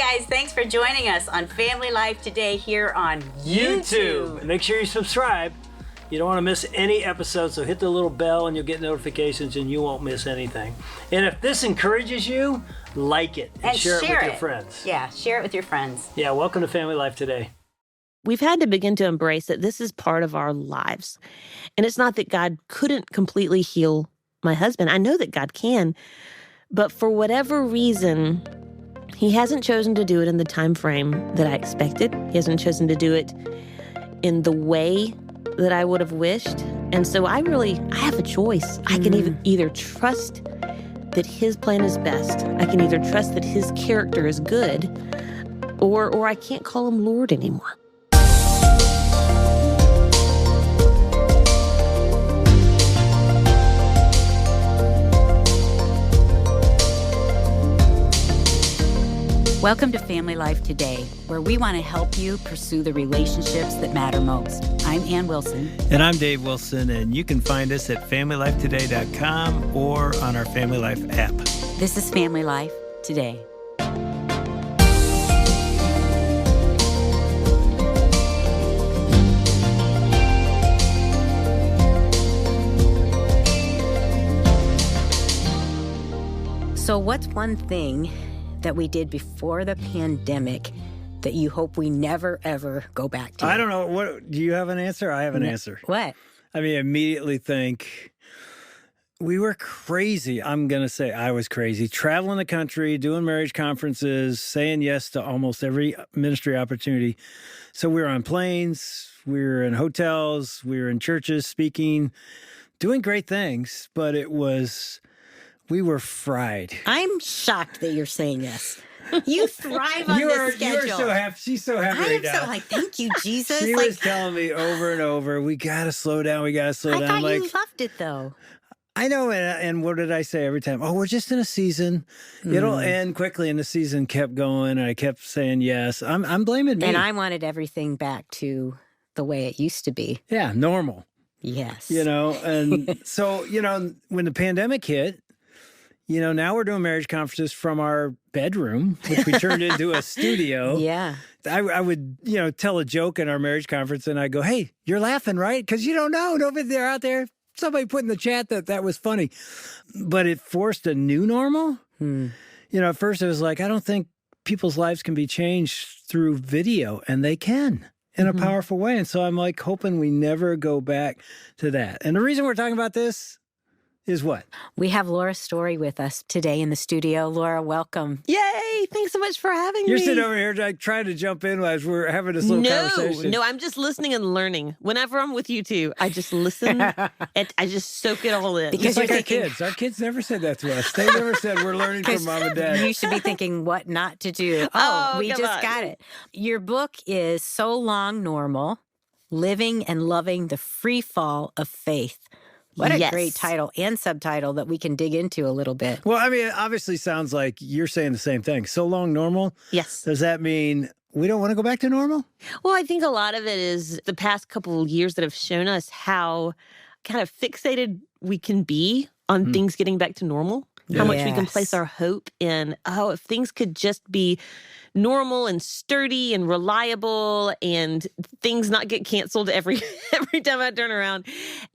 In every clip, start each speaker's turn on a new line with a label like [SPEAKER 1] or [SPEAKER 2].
[SPEAKER 1] guys, thanks for joining us on Family Life Today here on YouTube.
[SPEAKER 2] Make sure you subscribe. You don't want to miss any episodes, so hit the little bell and you'll get notifications and you won't miss anything. And if this encourages you, like it and share it with your friends.
[SPEAKER 1] Yeah, share it with your friends.
[SPEAKER 2] Yeah, welcome to Family Life Today.
[SPEAKER 3] We've had to begin to embrace that this is part of our lives. And it's not that God couldn't completely heal my husband. I know that God can. But for whatever reason, he hasn't chosen to do it in the time frame that I expected. He hasn't chosen to do it in the way that I would have wished. And so I have a choice. I can either trust that his plan is best. I can either trust that his character is good, or I can't call him Lord anymore.
[SPEAKER 1] Welcome to Family Life Today, where we want to help you pursue the relationships that matter most. I'm Ann Wilson.
[SPEAKER 2] And I'm Dave Wilson, and you can find us at FamilyLifeToday.com or on our Family Life app.
[SPEAKER 1] This is Family Life Today. So what's one thing that we did before the pandemic that you hope we never, ever go back to?
[SPEAKER 2] I don't know. What do you have an answer? I have an answer.
[SPEAKER 1] What?
[SPEAKER 2] I mean, I immediately think we were crazy. I'm going to say I was crazy. Traveling the country, doing marriage conferences, saying yes to almost every ministry opportunity. So we were on planes, we were in hotels, we were in churches speaking, doing great things, but we were fried.
[SPEAKER 1] I'm shocked that you're saying yes. You thrive on this schedule.
[SPEAKER 2] You are so happy. She's so happy right now.
[SPEAKER 1] I am so thank you, Jesus.
[SPEAKER 2] She was telling me over and over, we got to slow down. We got to slow down.
[SPEAKER 1] I thought you loved it, though.
[SPEAKER 2] I know. And what did I say every time? Oh, we're just in a season. It'll end quickly. And the season kept going. And I kept saying yes. I'm blaming me.
[SPEAKER 1] And I wanted everything back to the way it used to be.
[SPEAKER 2] Yeah, normal.
[SPEAKER 1] Yes.
[SPEAKER 2] And so, when the pandemic hit, now we're doing marriage conferences from our bedroom, which we turned into a studio.
[SPEAKER 1] Yeah.
[SPEAKER 2] I would, tell a joke in our marriage conference and I go, hey, you're laughing, right? Because you don't know. Nobody there out there. Somebody put in the chat that was funny. But it forced a new normal. At first it was like, I don't think people's lives can be changed through video. And they can in a powerful way. And so I'm like hoping we never go back to that. And the reason we're talking about this is what?
[SPEAKER 1] We have Laura Story with us today in the studio. Laura, welcome.
[SPEAKER 3] Yay! Thanks so much for having me.
[SPEAKER 2] You're sitting over here like, trying to jump in as we're having this little conversation.
[SPEAKER 3] No, I'm just listening and learning. Whenever I'm with you two, I just listen and I just soak it all in.
[SPEAKER 2] Because like our kids. Our kids never said that to us. They never said we're learning from mom and dad.
[SPEAKER 1] You should be thinking what not to do. We just got it. Your book is So Long Normal, Living and Loving the Free Fall of Faith. What a great title and subtitle that we can dig into a little bit.
[SPEAKER 2] Well, I mean, it obviously sounds like you're saying the same thing. So long normal?
[SPEAKER 3] Yes.
[SPEAKER 2] Does that mean we don't want to go back to normal?
[SPEAKER 3] Well, I think a lot of it is the past couple of years that have shown us how kind of fixated we can be on things getting back to normal.
[SPEAKER 2] Yeah.
[SPEAKER 3] How much we can place our hope in, if things could just be normal and sturdy and reliable and things not get canceled every time I turn around.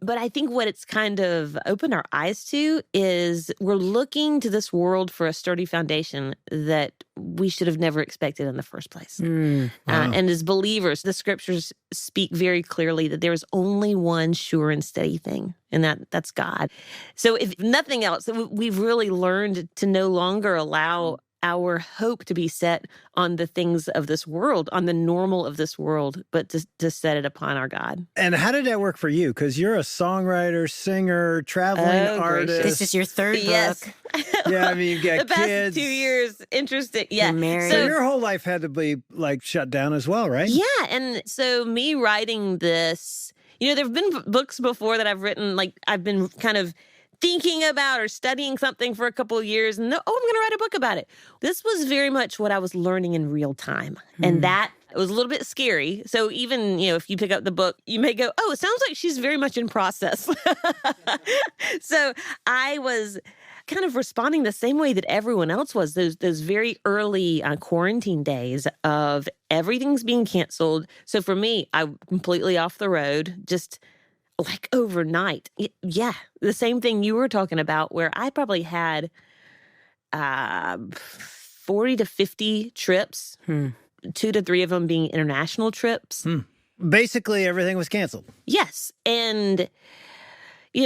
[SPEAKER 3] But I think what it's kind of opened our eyes to is we're looking to this world for a sturdy foundation that we should have never expected in the first place.
[SPEAKER 2] Wow.
[SPEAKER 3] And as believers, the scriptures speak very clearly that there is only one sure and steady thing, and that's God. So if nothing else, we've really learned to no longer allow our hope to be set on the things of this world, on the normal of this world, but to set it upon our God.
[SPEAKER 2] And how did that work for you? Because you're a songwriter, singer, traveling artist.
[SPEAKER 1] This is your third book.
[SPEAKER 2] Yeah, I mean, you've got
[SPEAKER 3] the
[SPEAKER 2] kids.
[SPEAKER 3] past 2 years, interesting. Yeah.
[SPEAKER 1] You're married.
[SPEAKER 2] So your whole life had to be like shut down as well, right?
[SPEAKER 3] Yeah, and so me writing this, there have been books before that I've written, like I've been kind of thinking about or studying something for a couple of years and I'm going to write a book about it. This was very much what I was learning in real time. And that it was a little bit scary. So even, if you pick up the book, you may go, oh, it sounds like she's very much in process. So I was kind of responding the same way that everyone else was. Those very early quarantine days of everything's being canceled. So for me, I'm completely off the road, just like overnight. Yeah, the same thing you were talking about, where I probably had 40 to 50 trips, 2 to 3 of them being international trips.
[SPEAKER 2] Basically, everything was canceled.
[SPEAKER 3] Yes. And,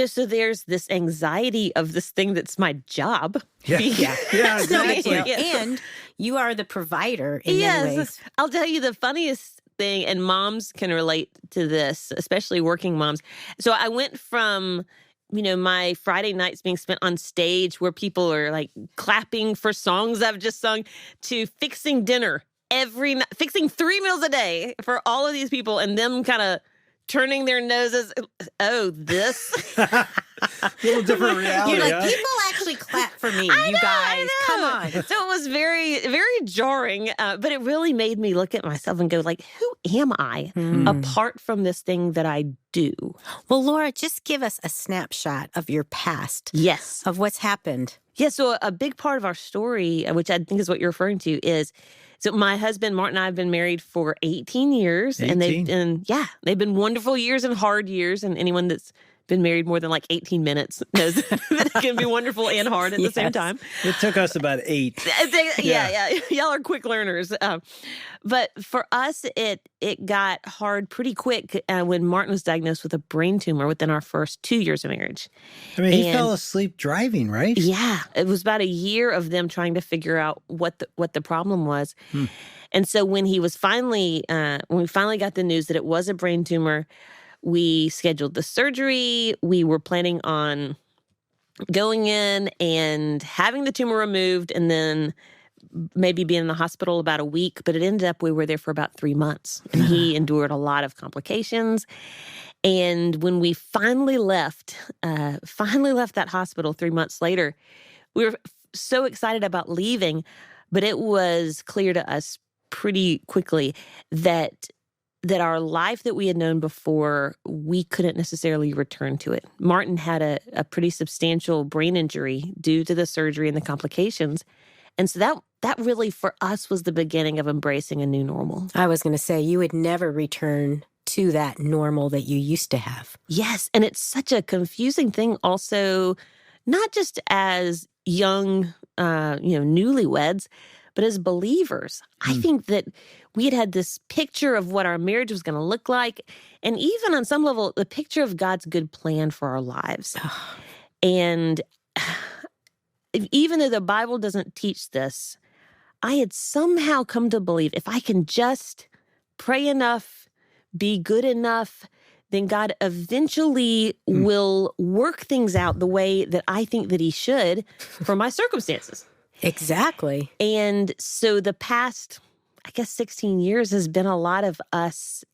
[SPEAKER 3] so there's this anxiety of this thing that's my job.
[SPEAKER 2] Yeah, exactly.
[SPEAKER 1] And you are the provider in many ways.
[SPEAKER 3] I'll tell you the funniest thing, and moms can relate to this, especially working moms. So I went from my Friday nights being spent on stage where people are like clapping for songs I've just sung, to fixing dinner every night, fixing 3 meals a day for all of these people, and them kind of turning their noses. Oh, this.
[SPEAKER 2] A little different reality.
[SPEAKER 1] You're like, people actually clap for me, you guys. Come on.
[SPEAKER 3] So it was very, very jarring, but it really made me look at myself and go, like, who am I apart from this thing that I do?
[SPEAKER 1] Well, Laura, just give us a snapshot of your past.
[SPEAKER 3] Yes.
[SPEAKER 1] Of what's happened.
[SPEAKER 3] Yeah, so a big part of our story, which I think is what you're referring to, is so my husband, Martin, and I have been married for 18 years.
[SPEAKER 2] 18?
[SPEAKER 3] And they've been wonderful years and hard years. And anyone that's been married more than like 18 minutes knows that it can be wonderful and hard at the same time.
[SPEAKER 2] It took us about 8.
[SPEAKER 3] Yeah. Y'all are quick learners. But for us, it got hard pretty quick when Martin was diagnosed with a brain tumor within our first 2 years of marriage.
[SPEAKER 2] I mean, he fell asleep driving, right?
[SPEAKER 3] Yeah. It was about a year of them trying to figure out what the problem was. And so when we finally got the news that it was a brain tumor, we scheduled the surgery. We were planning on going in and having the tumor removed and then maybe being in the hospital about a week. But it ended up we were there for about 3 months. And he endured a lot of complications. And when we finally left that hospital 3 months later, we were so excited about leaving. But it was clear to us pretty quickly that our life that we had known before, we couldn't necessarily return to it. Martin had a pretty substantial brain injury due to the surgery and the complications. And so that really, for us, was the beginning of embracing a new normal.
[SPEAKER 1] I was going to say, you would never return to that normal that you used to have.
[SPEAKER 3] Yes, and it's such a confusing thing also, not just as young, newlyweds, but as believers. I think that we had this picture of what our marriage was going to look like, and even on some level, the picture of God's good plan for our lives. And even though the Bible doesn't teach this, I had somehow come to believe if I can just pray enough, be good enough, then God eventually will work things out the way that I think that he should for my circumstances.
[SPEAKER 1] Exactly.
[SPEAKER 3] And so the past, 16 years has been a lot of us,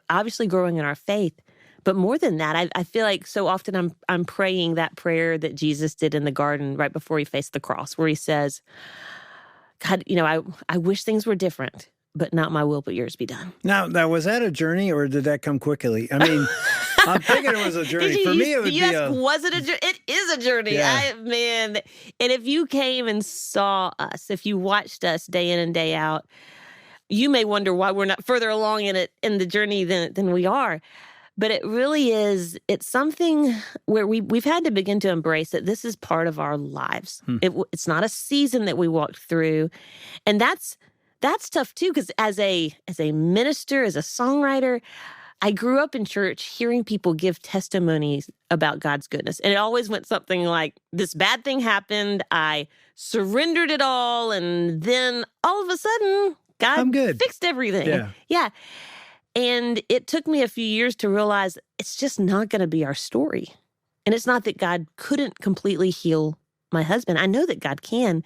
[SPEAKER 3] obviously growing in our faith. But more than that, I feel like so often I'm praying that prayer that Jesus did in the garden right before he faced the cross, where he says, God, I wish things were different, but not my will, but yours be done.
[SPEAKER 2] Now, was that a journey or did that come quickly? I mean, I'm thinking it was a journey. For me, it would be
[SPEAKER 3] was it a journey? It is a journey.
[SPEAKER 2] Yeah.
[SPEAKER 3] And if you came and saw us, if you watched us day in and day out, you may wonder why we're not further along in the journey than we are. But it really is, it's something where we've had to begin to embrace that this is part of our lives. It's not a season that we walked through. And that's tough too, because as a minister, as a songwriter, I grew up in church hearing people give testimonies about God's goodness. And it always went something like, this bad thing happened, I surrendered it all, and then all of a sudden, God fixed everything. Yeah. And it took me a few years to realize it's just not going to be our story. And it's not that God couldn't completely heal my husband. I know that God can.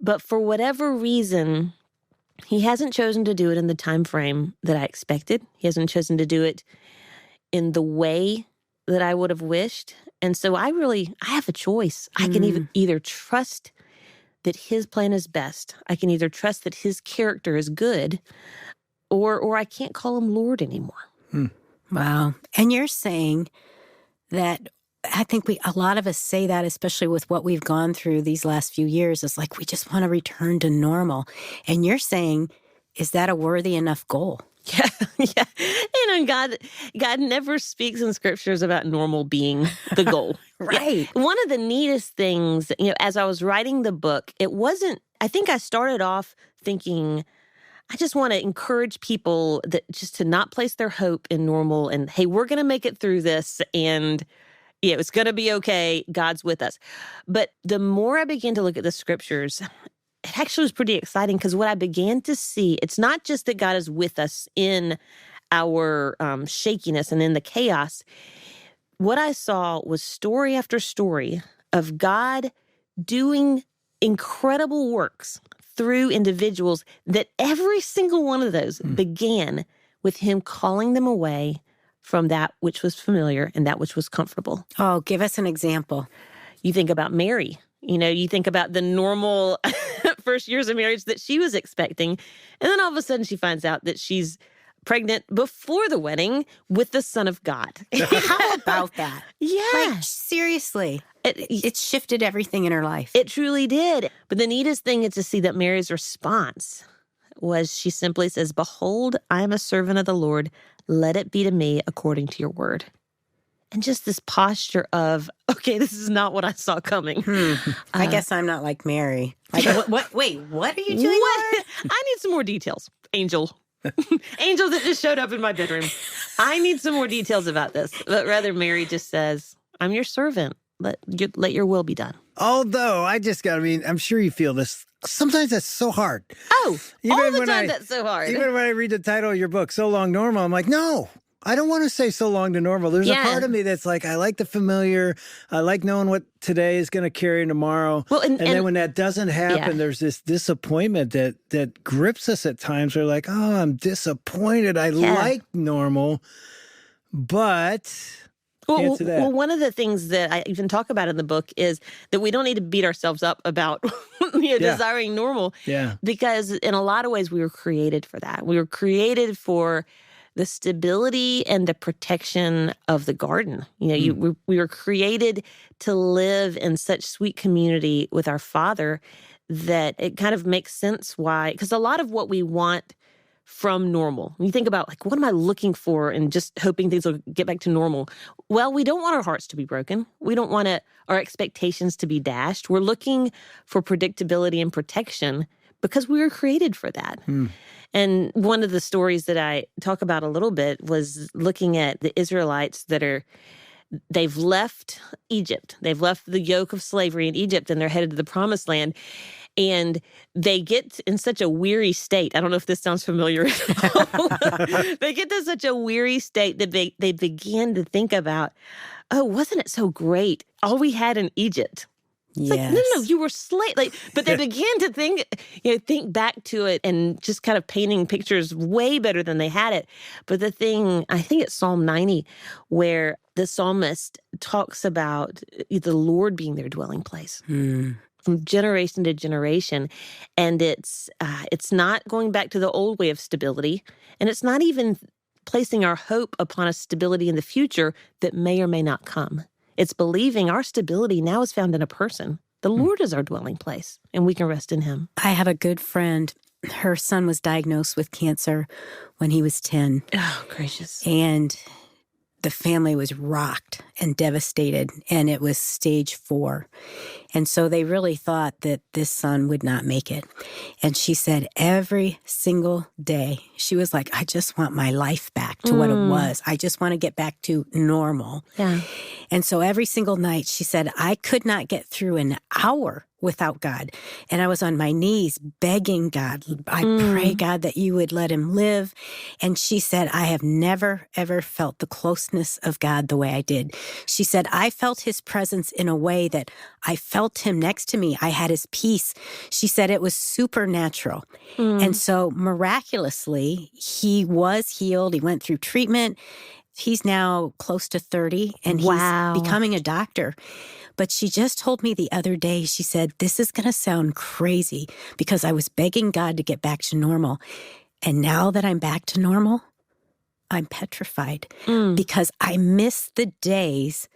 [SPEAKER 3] But for whatever reason, he hasn't chosen to do it in the time frame that I expected. He hasn't chosen to do it in the way that I would have wished. And so I have a choice. I can either trust that his plan is best. I can either trust that his character is good, or I can't call him Lord anymore.
[SPEAKER 1] Wow. And you're saying that I think a lot of us say that, especially with what we've gone through these last few years. It's like we just want to return to normal. And you're saying, is that a worthy enough goal?
[SPEAKER 3] Yeah, yeah. God never speaks in scriptures about normal being the goal.
[SPEAKER 1] Right.
[SPEAKER 3] Yeah. One of the neatest things, as I was writing the book, I think I started off thinking, I just want to encourage people that just to not place their hope in normal and, hey, we're going to make it through this and it's going to be okay. God's with us. But the more I began to look at the scriptures, it actually was pretty exciting because what I began to see, it's not just that God is with us in our shakiness and in the chaos. What I saw was story after story of God doing incredible works through individuals that every single one of those began with him calling them away from that which was familiar and that which was comfortable.
[SPEAKER 1] Oh, give us an example.
[SPEAKER 3] You think about Mary. You think about the normal first years of marriage that she was expecting. And then all of a sudden she finds out that she's pregnant before the wedding with the Son of God.
[SPEAKER 1] How about that?
[SPEAKER 3] Yeah.
[SPEAKER 1] Like, seriously. It shifted everything in her life.
[SPEAKER 3] It truly did. But the neatest thing is to see that Mary's response was she simply says, "Behold, I am a servant of the Lord. Let it be to me according to your word." And just this posture of, okay, this is not what I saw coming.
[SPEAKER 1] I guess I'm not like Mary. Like, wait, what are you doing?
[SPEAKER 3] What? I need some more details, Angel. Angel that just showed up in my bedroom. I need some more details about this. But rather, Mary just says, I'm your servant. Let your will be done.
[SPEAKER 2] Although, I'm sure you feel this. Sometimes that's so hard.
[SPEAKER 3] Oh, all the time that's so hard.
[SPEAKER 2] Even when I read the title of your book, So Long Normal, I'm like, no. I don't want to say so long to normal. There's a part of me that's like, I like the familiar. I like knowing what today is going to carry tomorrow. Well, and then when that doesn't happen, there's this disappointment that grips us at times. We're like, oh, I'm disappointed. I like normal, but...
[SPEAKER 3] Well, one of the things that I even talk about in the book is that we don't need to beat ourselves up about desiring normal.
[SPEAKER 2] Yeah.
[SPEAKER 3] Because in a lot of ways, we were created for that. We were created for the stability and the protection of the garden. We were created to live in such sweet community with our Father that it kind of makes sense why. Because a lot of what we want from normal, when you think about, like, what am I looking for and just hoping things will get back to normal? Well, we don't want our hearts to be broken. We don't want our expectations to be dashed. We're looking for predictability and protection because we were created for that. And one of the stories that I talk about a little bit was looking at the Israelites they've left Egypt. They've left the yoke of slavery in Egypt and they're headed to the promised land. And they get in such a weary state. I don't know if this sounds familiar at all. They get to such a weary state that they begin to think about, oh, wasn't it so great? All we had in Egypt. It's like, no, you were slave. But they began to think back to it and just kind of painting pictures way better than they had it. But the thing, I think it's Psalm 90, where the psalmist talks about the Lord being their dwelling place. From generation to generation. And it's not going back to the old way of stability. And it's not even placing our hope upon a stability in the future that may or may not come. It's believing our stability now is found in a person. The Lord is our dwelling place, and we can rest in him.
[SPEAKER 1] I have a good friend. Her son was diagnosed with cancer when he was 10.
[SPEAKER 3] Oh, gracious.
[SPEAKER 1] And the family was rocked and devastated, and it was stage 4. And so they really thought that this son would not make it. And she said every single day, she was like, I just want my life back to what it was. I just want to get back to normal.
[SPEAKER 3] Yeah.
[SPEAKER 1] And so every single night, she said, I could not get through an hour without God. And I was on my knees begging God, I pray, God, that you would let him live. And she said, I have never, ever felt the closeness of God the way I did. She said, I felt his presence in a way that I felt him next to me. I had his peace. She said it was supernatural. And so miraculously, he was healed. He went through treatment. He's now close to 30 and he's becoming a doctor. But she just told me the other day, she said, this is going to sound crazy because I was begging God to get back to normal. And now that I'm back to normal, I'm petrified because I miss the days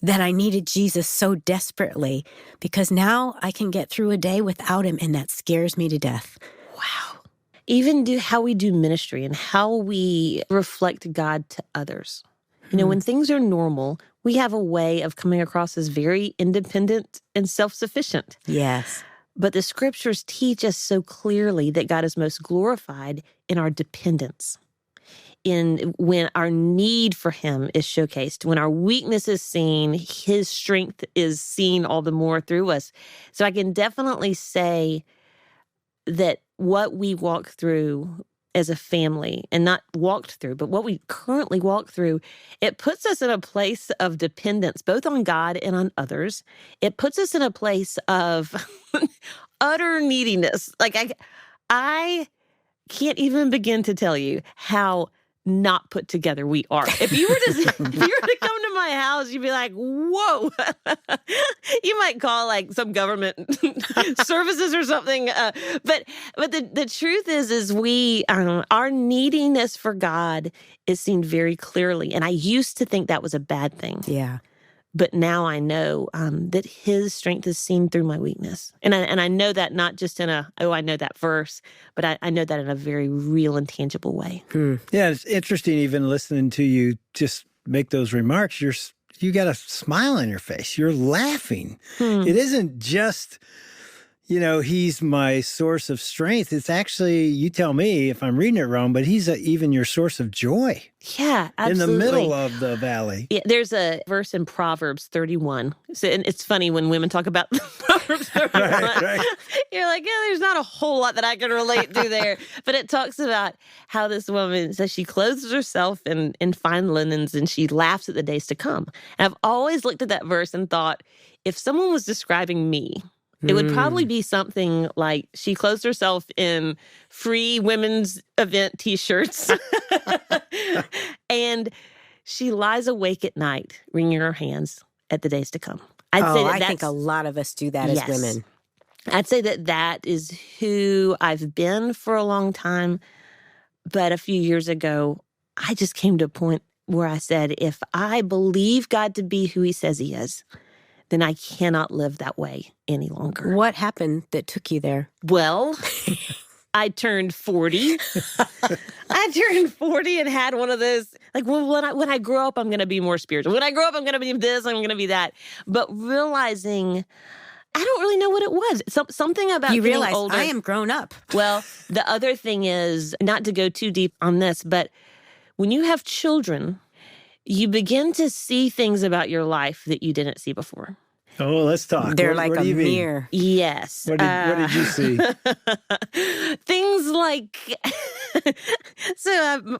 [SPEAKER 1] that I needed Jesus so desperately because now I can get through a day without him, and that scares me to death.
[SPEAKER 3] Wow. Even how we do ministry and how we reflect God to others. When things are normal, we have a way of coming across as very independent and self-sufficient.
[SPEAKER 1] Yes.
[SPEAKER 3] But the scriptures teach us so clearly that God is most glorified in our dependence. When our need for him is showcased, when our weakness is seen, his strength is seen all the more through us. So I can definitely say that what we walk through as a family, and not walked through, but what we currently walk through, it puts us in a place of dependence, both on God and on others. It puts us in a place of utter neediness. Like I can't even begin to tell you how not put together we are. If you were to come to my house, you'd be like, whoa. You might call like some government services or something. But the truth is we, our neediness for God is seen very clearly. And I used to think that was a bad thing.
[SPEAKER 1] Yeah.
[SPEAKER 3] But now I know that his strength is seen through my weakness. And I know that not just in I know that verse, but I know that in a very real and tangible way.
[SPEAKER 2] Yeah, it's interesting even listening to you just make those remarks. You got a smile on your face. You're laughing. It isn't just, he's my source of strength. It's actually, you tell me if I'm reading it wrong, but he's even your source of joy.
[SPEAKER 3] Yeah, absolutely.
[SPEAKER 2] In the middle of the valley.
[SPEAKER 3] Yeah, there's a verse in Proverbs 31. So, and it's funny when women talk about Proverbs 31. Right. You're like, yeah, there's not a whole lot that I can relate to there. But it talks about how this woman says she clothes herself in fine linens and she laughs at the days to come. And I've always looked at that verse and thought, if someone was describing me, it would probably be something like she clothes herself in free women's event T-shirts and she lies awake at night, wringing her hands at the days to come.
[SPEAKER 1] I think a lot of us do that as women.
[SPEAKER 3] I'd say that is who I've been for a long time. But a few years ago, I just came to a point where I said, if I believe God to be who he says he is, then I cannot live that way any longer.
[SPEAKER 1] What happened that took you there?
[SPEAKER 3] Well, I turned 40. I turned 40 and had one of those, like, when I grow up, I'm going to be more spiritual. When I grow up, I'm going to be this, I'm going to be that. But realizing, I don't really know what it was. Something about
[SPEAKER 1] you
[SPEAKER 3] getting
[SPEAKER 1] realize
[SPEAKER 3] older.
[SPEAKER 1] I am grown up.
[SPEAKER 3] Well, the other thing is, not to go too deep on this, but when you have children, you begin to see things about your life that you didn't see before.
[SPEAKER 2] Oh, let's talk.
[SPEAKER 1] They're like a mirror.
[SPEAKER 3] Yes.
[SPEAKER 2] What did you see?
[SPEAKER 3] Things like,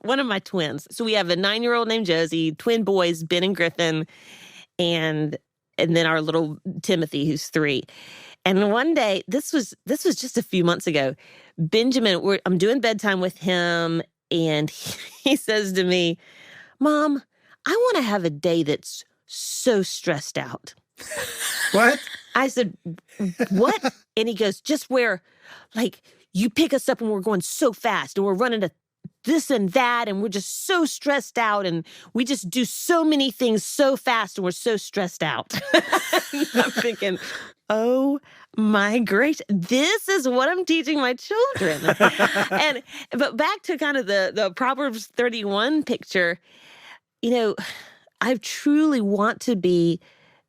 [SPEAKER 3] one of my twins. So we have a 9-year-old named Josie, twin boys, Ben and Griffin, and then our little Timothy, who's 3. And one day, this was just a few months ago, Benjamin, I'm doing bedtime with him, and he says to me, Mom, I want to have a day that's so stressed out.
[SPEAKER 2] What?
[SPEAKER 3] I said, what? And he goes, just where, like, you pick us up and we're going so fast and we're running to this and that and we're just so stressed out and we just do so many things so fast and we're so stressed out. I'm thinking, oh my gracious, this is what I'm teaching my children. But back to kind of the Proverbs 31 picture, I truly want to be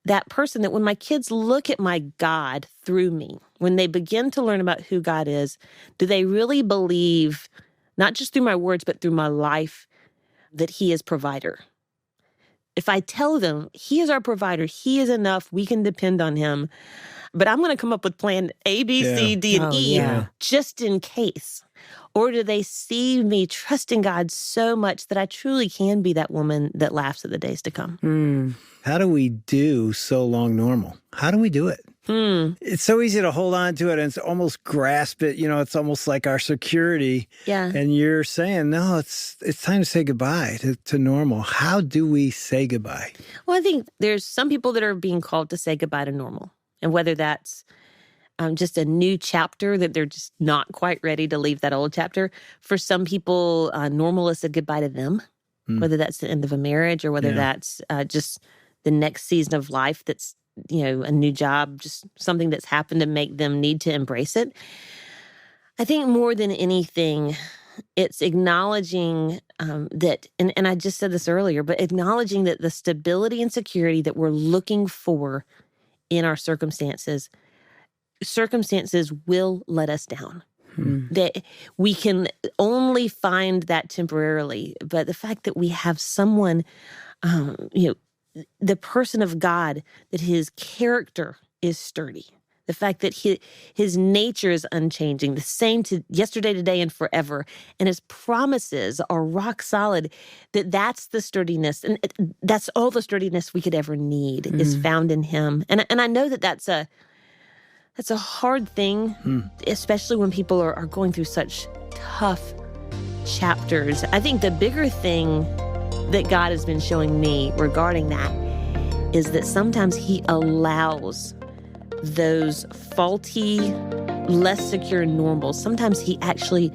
[SPEAKER 3] that person that when my kids look at my God through me, when they begin to learn about who God is, do they really believe, not just through my words, but through my life, that he is provider? If I tell them he is our provider, he is enough, we can depend on him, but I'm going to come up with plan A, B, C, D, and E just in case. Or do they see me trusting God so much that I truly can be that woman that laughs at the days to come?
[SPEAKER 2] How do we do so long normal? How do we do it? It's so easy to hold on to it and almost grasp it. It's almost like our security.
[SPEAKER 3] Yeah.
[SPEAKER 2] And you're saying, no, it's time to say goodbye to normal. How do we say goodbye?
[SPEAKER 3] Well, I think there's some people that are being called to say goodbye to normal. And whether that's just a new chapter that they're just not quite ready to leave that old chapter. For some people, normal is a goodbye to them, whether that's the end of a marriage or whether that's just the next season of life that's, a new job, just something that's happened to make them need to embrace it. I think more than anything, it's acknowledging that, and I just said this earlier, but acknowledging that the stability and security that we're looking for in our circumstances will let us down. That we can only find that temporarily. But the fact that we have someone, the person of God, that his character is sturdy. The fact that his nature is unchanging, the same to yesterday, today, and forever. And his promises are rock solid. That's the sturdiness. And that's all the sturdiness we could ever need is found in him. And I know that's a hard thing, especially when people are going through such tough chapters. I think the bigger thing that God has been showing me regarding that is that sometimes he allows those faulty, less secure normals. Sometimes he actually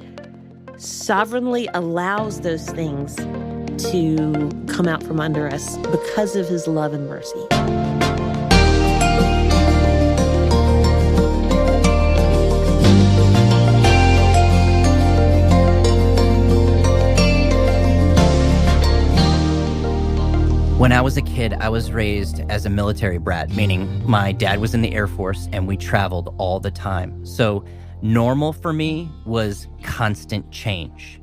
[SPEAKER 3] sovereignly allows those things to come out from under us because of his love and mercy.
[SPEAKER 4] When I was a kid, I was raised as a military brat, meaning my dad was in the Air Force and we traveled all the time. So normal for me was constant change.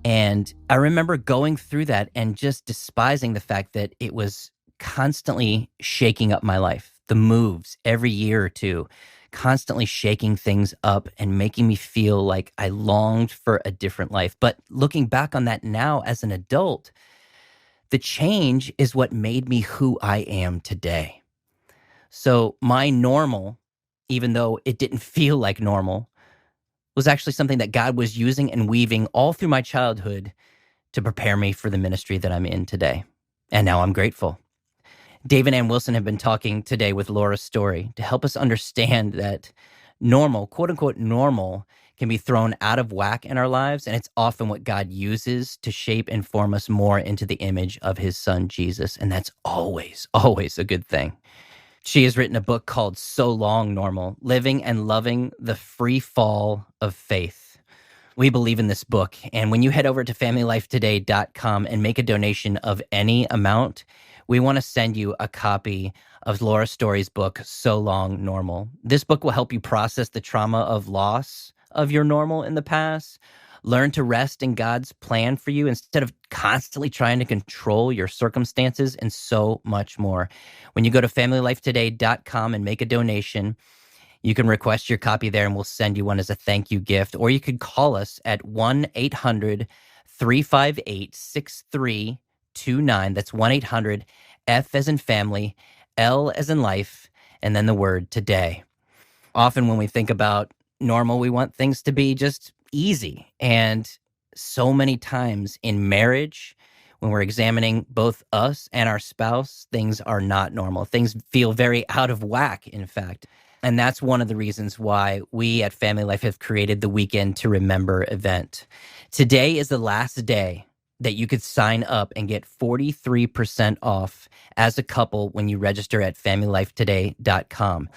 [SPEAKER 4] And I remember going through that and just despising the fact that it was constantly shaking up my life. The moves every year or two, constantly shaking things up and making me feel like I longed for a different life. But looking back on that now as an adult, the change is what made me who I am today. So my normal, even though it didn't feel like normal, was actually something that God was using and weaving all through my childhood to prepare me for the ministry that I'm in today. And now I'm grateful. Dave and Ann Wilson have been talking today with Laura Story to help us understand that normal, quote unquote normal, can be thrown out of whack in our lives, and it's often what God uses to shape and form us more into the image of his son, Jesus, and that's always, always a good thing. She has written a book called So Long Normal, Living and Loving the Free Fall of Faith. We believe in this book, and when you head over to FamilyLifeToday.com and make a donation of any amount, we want to send you a copy of Laura Story's book, So Long Normal. This book will help you process the trauma of loss of your normal in the past, learn to rest in God's plan for you instead of constantly trying to control your circumstances, and so much more. When you go to FamilyLifeToday.com and make a donation, you can request your copy there and we'll send you one as a thank you gift. Or you could call us at 1-800-358-6329. That's 1-800-F as in family, L as in life, and then the word today. Often when we think about normal, we want things to be just easy. And so many times in marriage, when we're examining both us and our spouse, things are not normal. Things feel very out of whack, in fact. And that's one of the reasons why we at Family Life have created the Weekend to Remember event. Today is the last day that you could sign up and get 43% off as a couple when you register at FamilyLifeToday.com.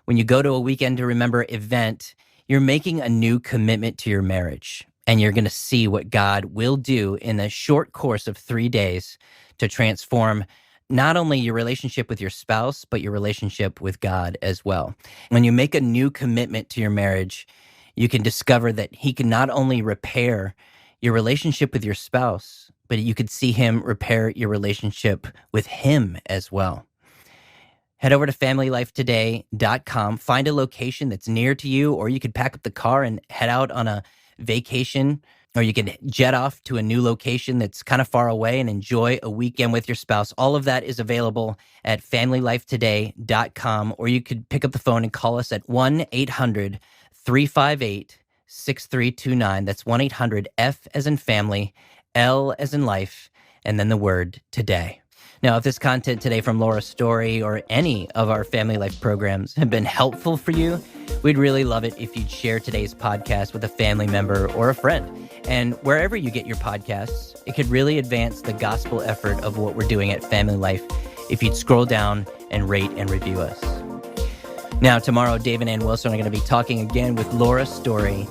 [SPEAKER 4] When you go to a Weekend to Remember event, you're making a new commitment to your marriage, and you're going to see what God will do in a short course of 3 days to transform not only your relationship with your spouse, but your relationship with God as well. When you make a new commitment to your marriage, you can discover that he can not only repair your relationship with your spouse, but you could see him repair your relationship with him as well. Head over to FamilyLifeToday.com, find a location that's near to you, or you could pack up the car and head out on a vacation, or you could jet off to a new location that's kind of far away and enjoy a weekend with your spouse. All of that is available at FamilyLifeToday.com, or you could pick up the phone and call us at 1-800-358-6329. That's 1-800-F as in family, L as in life, and then the word today. Now, if this content today from Laura Story or any of our Family Life programs have been helpful for you, we'd really love it if you'd share today's podcast with a family member or a friend. And wherever you get your podcasts, it could really advance the gospel effort of what we're doing at Family Life if you'd scroll down and rate and review us. Now, tomorrow, Dave and Ann Wilson are going to be talking again with Laura Story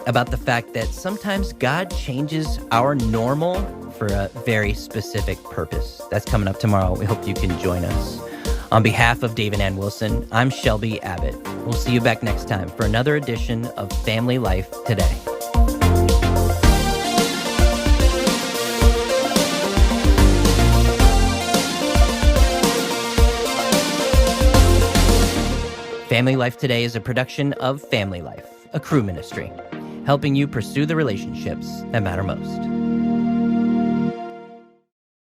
[SPEAKER 4] about the fact that sometimes God changes our normal for a very specific purpose. That's coming up tomorrow. We hope you can join us. On behalf of Dave and Ann Wilson, I'm Shelby Abbott. We'll see you back next time for another edition of Family Life Today. Family Life Today is a production of Family Life, a crew ministry, helping you pursue the relationships that matter most.